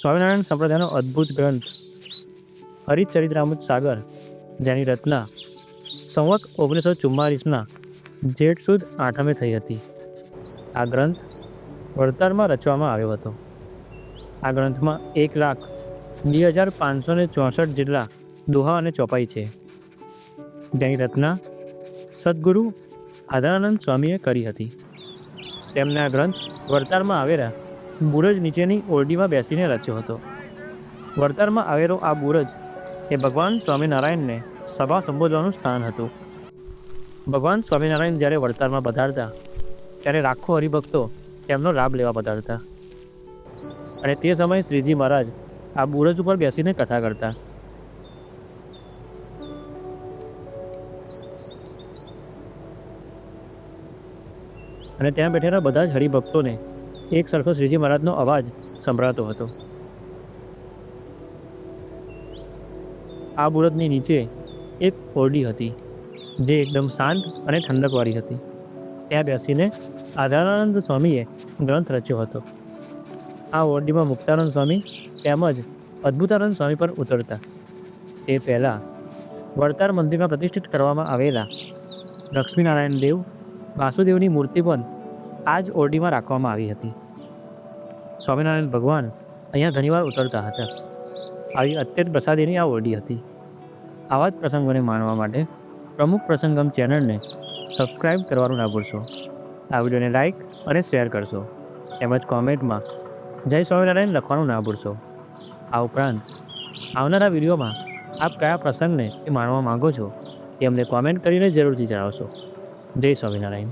સ્વામિનારાયણ સંપ્રદાયનો અદ્ભુત ગ્રંથ હરિચરિત્રામૃત સાગર, જેની રચના સંવત 1944ના જેઠ સુદ 8મે થઈ હતી. આ ગ્રંથ વડતાલમાં રચવામાં આવ્યો હતો. આ ગ્રંથમાં 1,02,564 જેટલા દોહા અને ચોપાઈ છે, જેની રચના સદગુરુ આધારાનંદ સ્વામીએ કરી હતી. તેમણે આ ગ્રંથ વડતાલમાં આવેલા બુરજ નીચેની ઓરડીમાં બેસીને રચ્યો હતો. વડતાલમાં આવેલો આ બુરજ એ ભગવાન સ્વામિનારાયણને સભા સંબોધવાનું સ્થાન હતું. ભગવાન સ્વામિનારાયણ જ્યારે વડતાલમાં પધારતા ત્યારે લાખો હરિભક્તો તેમનો લાભ લેવા પધારતા, અને તે સમયે શ્રીજી મહારાજ આ બુરજ ઉપર બેસીને કથા કરતા. અને ત્યાં બેઠેલા બધા જ હરિભક્તોને એક સરખો શ્રીજી મહારાજનો અવાજ સંભળાતો હતો. આ બુરજની નીચે એક ઓરડી હતી, જે એકદમ શાંત અને ઠંડકવાળી હતી. ત્યાં બેસીને આધારાનંદ સ્વામીએ ગ્રંથ રચ્યો હતો. આ ઓરડીમાં મુક્તાનંદ સ્વામી તેમજ અદ્ભુતાનંદ સ્વામી પર ઉતરતા. તે પહેલાં વડતાલ મંદિરમાં પ્રતિષ્ઠિત કરવામાં આવેલા લક્ષ્મીનારાયણ દેવ વાસુદેવની મૂર્તિ પણ આ જ ઓરડીમાં રાખવામાં આવી હતી. સ્વામિનારાયણ ભગવાન અહીંયા ઘણીવાર ઉતરતા હતા. આવી અત્યંત પ્રસાદીની આ ઓરડી હતી. આવા જ પ્રસંગોને માણવા માટે પ્રમુખ પ્રસંગમ ચેનલને સબસ્ક્રાઈબ કરવાનું ના ભૂલશો. આ વિડીયોને લાઈક અને શેર કરશો, તેમજ કોમેન્ટમાં જય સ્વામિનારાયણ લખવાનું ના ભૂલશો. આ ઉપરાંત આવનારા વિડીયોમાં આપ કયા પ્રસંગને માણવા માગો છો તે અમને કોમેન્ટ કરીને જરૂરથી જણાવશો. જય સ્વામિનારાયણ.